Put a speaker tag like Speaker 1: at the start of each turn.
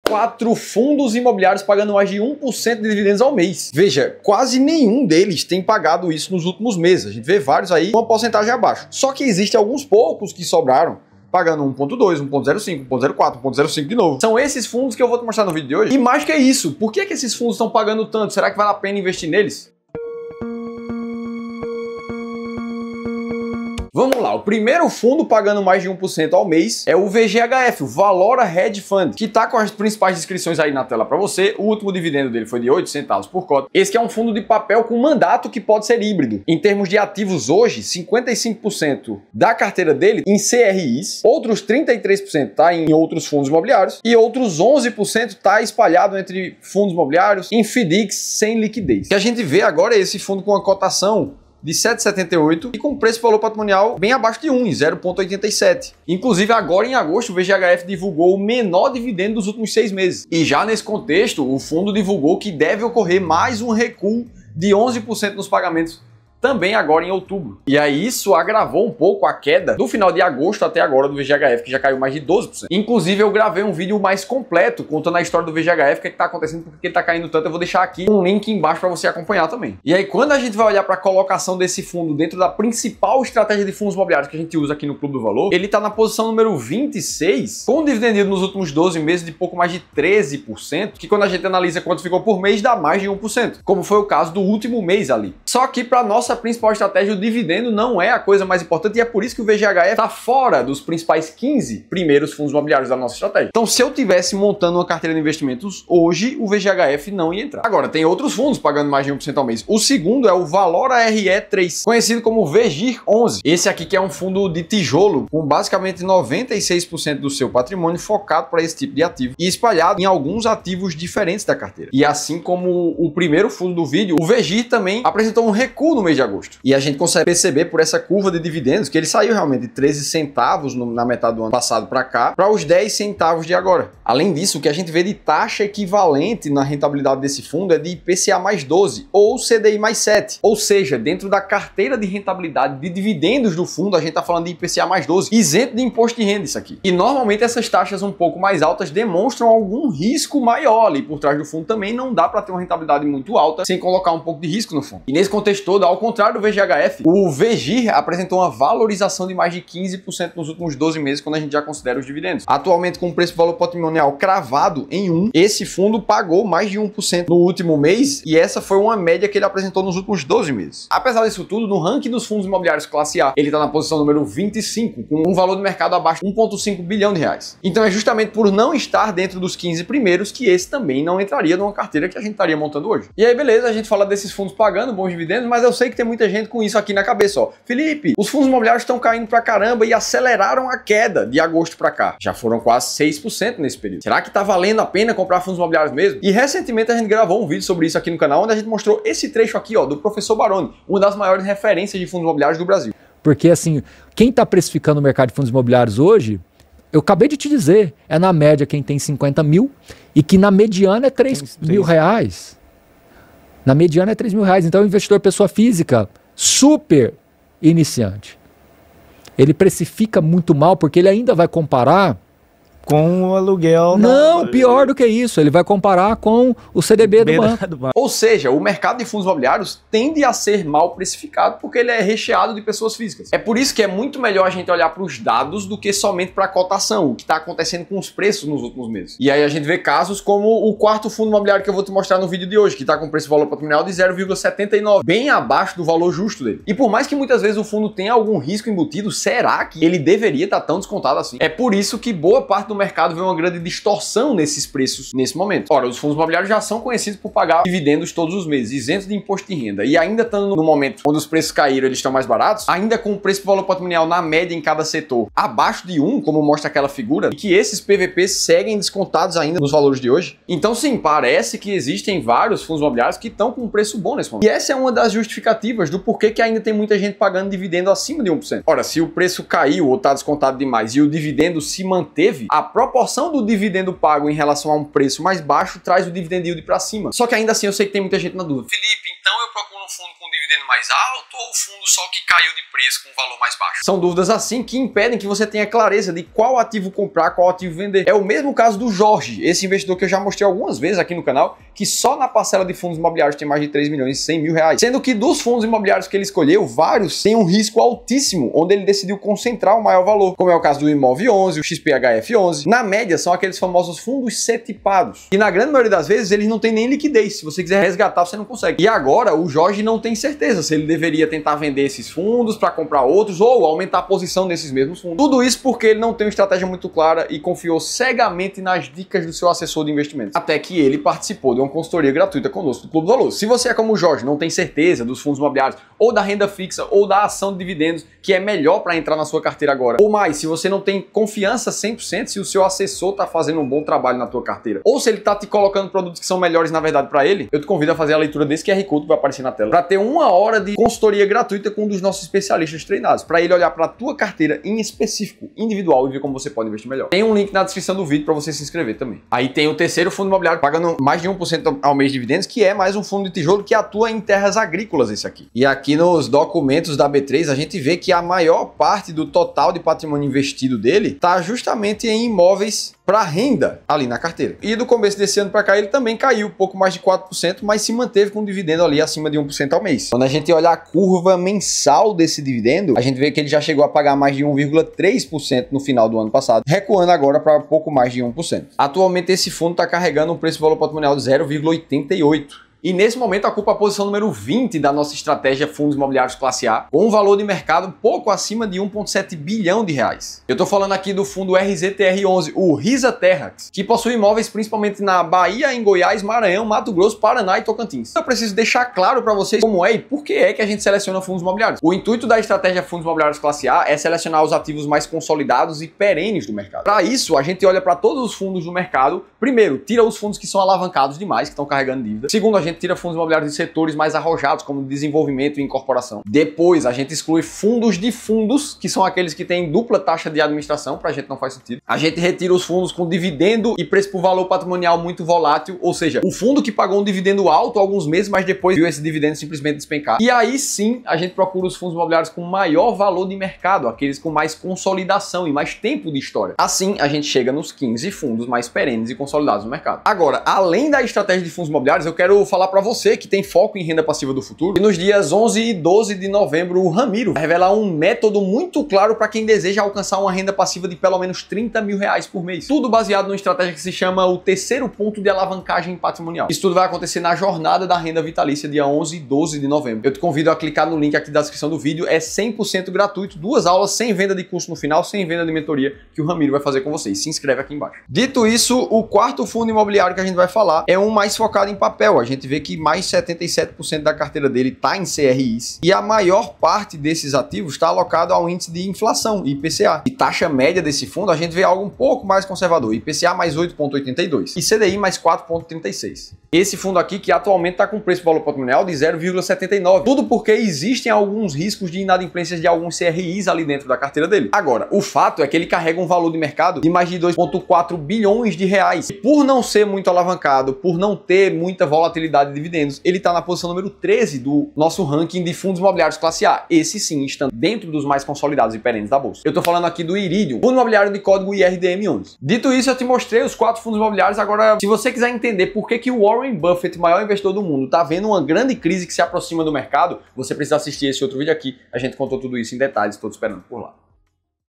Speaker 1: 4 fundos imobiliários pagando mais de 1% de dividendos ao mês. Veja, quase nenhum deles tem pagado isso nos últimos meses. A gente vê vários aí com uma porcentagem abaixo. Só que existem alguns poucos que sobraram, pagando 1.2, 1.05, 1.04, 1.05 de novo. São esses fundos que eu vou te mostrar no vídeo de hoje. E mais que isso, por que esses fundos estão pagando tanto? Será que vale a pena investir neles? Vamos lá, o primeiro fundo pagando mais de 1% ao mês é o VGHF, o Valora Hedge Fund, que está com as principais descrições aí na tela para você. O último dividendo dele foi de 8 centavos por cota. Esse que é um fundo de papel com mandato que pode ser híbrido. Em termos de ativos hoje, 55% da carteira dele em CRIs, outros 33% está em outros fundos imobiliários e outros 11% está espalhado entre fundos imobiliários em FDICs sem liquidez. O que a gente vê agora é esse fundo com uma cotação de 7,78 e com preço e valor patrimonial bem abaixo de 1, em 0,87. Inclusive, agora em agosto, o VGHF divulgou o menor dividendo dos últimos 6 meses. E já nesse contexto, o fundo divulgou que deve ocorrer mais um recuo de 11% nos pagamentos também agora em outubro. E aí isso agravou um pouco a queda do final de agosto até agora do VGHF, que já caiu mais de 12%. Inclusive eu gravei um vídeo mais completo contando a história do VGHF, o que está acontecendo, porque ele está caindo tanto. Eu vou deixar aqui um link embaixo para você acompanhar também. E aí quando a gente vai olhar para a colocação desse fundo dentro da principal estratégia de fundos imobiliários que a gente usa aqui no Clube do Valor, ele está na posição número 26, com um dividendo yield nos últimos 12 meses de pouco mais de 13%, que quando a gente analisa quanto ficou por mês, dá mais de 1%, como foi o caso do último mês ali. Só que para nossa principal estratégia, o dividendo não é a coisa mais importante e é por isso que o VGHF está fora dos principais 15 primeiros fundos imobiliários da nossa estratégia. Então, se eu tivesse montando uma carteira de investimentos hoje, o VGHF não ia entrar. Agora, tem outros fundos pagando mais de 1% ao mês. O segundo é o Valora RE3, conhecido como VGIR11. Esse aqui que é um fundo de tijolo, com basicamente 96% do seu patrimônio focado para esse tipo de ativo e espalhado em alguns ativos diferentes da carteira. E assim como o primeiro fundo do vídeo, o VGIR também apresentou um recuo no mês de agosto. E a gente consegue perceber por essa curva de dividendos que ele saiu realmente de 13 centavos na metade do ano passado para cá, para os 10 centavos de agora. Além disso, o que a gente vê de taxa equivalente na rentabilidade desse fundo é de IPCA mais 12 ou CDI mais 7. Ou seja, dentro da carteira de rentabilidade de dividendos do fundo, a gente está falando de IPCA mais 12, isento de imposto de renda isso aqui. E normalmente essas taxas um pouco mais altas demonstram algum risco maior ali por trás do fundo. Também não dá para ter uma rentabilidade muito alta sem colocar um pouco de risco no fundo. E nesse contexto todo, ao contrário do VGHF, o VGIR apresentou uma valorização de mais de 15% nos últimos 12 meses quando a gente já considera os dividendos. Atualmente, com o preço-valor patrimonial cravado em 1, esse fundo pagou mais de 1% no último mês e essa foi uma média que ele apresentou nos últimos 12 meses. Apesar disso tudo, no ranking dos fundos imobiliários classe A, ele está na posição número 25, com um valor de mercado abaixo de 1,5 bilhão de reais. Então é justamente por não estar dentro dos 15 primeiros que esse também não entraria numa carteira que a gente estaria montando hoje. E aí, beleza, a gente fala desses fundos pagando bons dividendos, mas eu sei que tem muita gente com isso aqui na cabeça, ó. Felipe, os fundos imobiliários estão caindo pra caramba e aceleraram a queda de agosto pra cá. Já foram quase 6% nesse período. Será que tá valendo a pena comprar fundos imobiliários mesmo? E recentemente a gente gravou um vídeo sobre isso aqui no canal, onde a gente mostrou esse trecho aqui, ó, do professor Baroni, uma das maiores referências de fundos imobiliários do Brasil.
Speaker 2: Porque assim, quem tá precificando o mercado de fundos imobiliários hoje, eu acabei de te dizer, é na média quem tem 50 mil e que na mediana é 3 mil reais. Na mediana é 3 mil reais. Então o investidor pessoa física super iniciante, ele precifica muito mal porque ele ainda vai comparar
Speaker 3: com o aluguel.
Speaker 2: Não, pior do que isso, ele vai comparar com o CDB do banco.
Speaker 1: Ou seja, o mercado de fundos imobiliários tende a ser mal precificado porque ele é recheado de pessoas físicas. É por isso que é muito melhor a gente olhar para os dados do que somente para a cotação, o que está acontecendo com os preços nos últimos meses. E aí a gente vê casos como o quarto fundo imobiliário que eu vou te mostrar no vídeo de hoje, que está com preço-valor patrimonial de 0,79, bem abaixo do valor justo dele. E por mais que muitas vezes o fundo tenha algum risco embutido, será que ele deveria estar tão descontado assim? É por isso que boa parte do mercado vê uma grande distorção nesses preços nesse momento. Ora, os fundos imobiliários já são conhecidos por pagar dividendos todos os meses, isentos de imposto de renda. E ainda estando no momento onde os preços caíram, eles estão mais baratos, ainda com o preço do valor patrimonial na média em cada setor abaixo de 1, como mostra aquela figura, e que esses PVPs seguem descontados ainda nos valores de hoje. Então sim, parece que existem vários fundos imobiliários que estão com um preço bom nesse momento. E essa é uma das justificativas do porquê que ainda tem muita gente pagando dividendo acima de 1%. Ora, se o preço caiu ou está descontado demais e o dividendo se manteve, a proporção do dividendo pago em relação a um preço mais baixo traz o dividend yield para cima. Só que ainda assim eu sei que tem muita gente na dúvida. Felipe, então eu procuro um fundo com dividendo dividendo mais alto ou o fundo só que caiu de preço com um valor mais baixo? São dúvidas assim que impedem que você tenha clareza de qual ativo comprar, qual ativo vender. É o mesmo caso do Jorge, esse investidor que eu já mostrei algumas vezes aqui no canal, que só na parcela de fundos imobiliários tem mais de 3 milhões e 100 mil reais. Sendo que dos fundos imobiliários que ele escolheu, vários têm um risco altíssimo, onde ele decidiu concentrar o maior valor, como é o caso do Imov 11, o XPHF 11. Na média, são aqueles famosos fundos C-tipados, e na grande maioria das vezes eles não têm nem liquidez. Se você quiser resgatar, você não consegue. E agora o Jorge não tem certeza se ele deveria tentar vender esses fundos para comprar outros ou aumentar a posição desses mesmos fundos. Tudo isso porque ele não tem uma estratégia muito clara e confiou cegamente nas dicas do seu assessor de investimentos. Até que ele participou de uma consultoria gratuita conosco do Clube do Valor. Se você é como o Jorge, não tem certeza dos fundos imobiliários ou da renda fixa ou da ação de dividendos, que é melhor para entrar na sua carteira agora, ou mais, se você não tem confiança 100% se o seu assessor está fazendo um bom trabalho na tua carteira, ou se ele está te colocando produtos que são melhores na verdade para ele, eu te convido a fazer a leitura desse QR Code que vai aparecer na tela, para ter 1 hora de consultoria gratuita com um dos nossos especialistas treinados, para ele olhar para a tua carteira em específico, individual, e ver como você pode investir melhor. Tem um link na descrição do vídeo para você se inscrever também. Aí tem o terceiro fundo imobiliário pagando mais de 1% ao mês de dividendos, que é mais um fundo de tijolo que atua em terras agrícolas, esse aqui. E aqui nos documentos da B3 a gente vê que a maior parte do total de patrimônio investido dele está justamente em imóveis para renda ali na carteira. E do começo desse ano para cá ele também caiu pouco mais de 4%, mas se manteve com um dividendo ali acima de 1% ao mês. Quando a gente olha a curva mensal desse dividendo, a gente vê que ele já chegou a pagar mais de 1,3% no final do ano passado, recuando agora para pouco mais de 1%. Atualmente esse fundo está carregando um preço-valor patrimonial de 0,88. E nesse momento ocupa a posição número 20 da nossa estratégia Fundos Imobiliários Classe A, com um valor de mercado pouco acima de 1,7 bilhão de reais. Eu estou falando aqui do fundo RZTR11, o Risa Terrax, que possui imóveis principalmente na Bahia, em Goiás, Maranhão, Mato Grosso, Paraná e Tocantins. Eu preciso deixar claro para vocês como é e por que é que a gente seleciona fundos imobiliários. O intuito da estratégia Fundos Imobiliários Classe A é selecionar os ativos mais consolidados e perenes do mercado. Para isso, a gente olha para todos os fundos do mercado. Primeiro, tira os fundos que são alavancados demais, que estão carregando dívida. Segundo, a gente tira fundos imobiliários de setores mais arrojados, como desenvolvimento e incorporação. Depois, a gente exclui fundos de fundos, que são aqueles que têm dupla taxa de administração, pra gente não faz sentido. A gente retira os fundos com dividendo e preço por valor patrimonial muito volátil, ou seja, o fundo que pagou um dividendo alto alguns meses, mas depois viu esse dividendo simplesmente despencar. E aí sim, a gente procura os fundos imobiliários com maior valor de mercado, aqueles com mais consolidação e mais tempo de história. Assim, a gente chega nos 15 fundos mais perenes e consolidados no mercado. Agora, além da estratégia de fundos imobiliários, eu quero falar para você que tem foco em renda passiva do futuro, e nos dias 11 e 12 de novembro, o Ramiro vai revelar um método muito claro para quem deseja alcançar uma renda passiva de pelo menos 30 mil reais por mês. Tudo baseado numa estratégia que se chama o terceiro ponto de alavancagem patrimonial. Isso tudo vai acontecer na jornada da renda vitalícia, dia 11 e 12 de novembro. Eu te convido a clicar no link aqui da descrição do vídeo, é 100% gratuito, 2 aulas sem venda de curso no final, sem venda de mentoria, que o Ramiro vai fazer com vocês. Se inscreve aqui embaixo. Dito isso, o quarto fundo imobiliário que a gente vai falar é um mais focado em papel. A gente vê que mais 77% da carteira dele está em CRIs e a maior parte desses ativos está alocado ao índice de inflação, IPCA. E taxa média desse fundo a gente vê algo um pouco mais conservador, IPCA mais 8,82 e CDI mais 4,36. Esse fundo aqui que atualmente está com preço valor patrimonial de 0,79. Tudo porque existem alguns riscos de inadimplências de alguns CRIs ali dentro da carteira dele. Agora, o fato é que ele carrega um valor de mercado de mais de 2,4 bilhões de reais. E por não ser muito alavancado, por não ter muita volatilidade de dividendos, ele está na posição número 13 do nosso ranking de fundos imobiliários classe A. Esse sim, estando dentro dos mais consolidados e perenes da bolsa. Eu estou falando aqui do Iridium, fundo imobiliário de código IRDM11. Dito isso, eu te mostrei os 4 fundos imobiliários. Agora, se você quiser entender por que o Warren Buffett, maior investidor do mundo, está vendo uma grande crise que se aproxima do mercado, você precisa assistir esse outro vídeo aqui. A gente contou tudo isso em detalhes, estou te esperando por lá.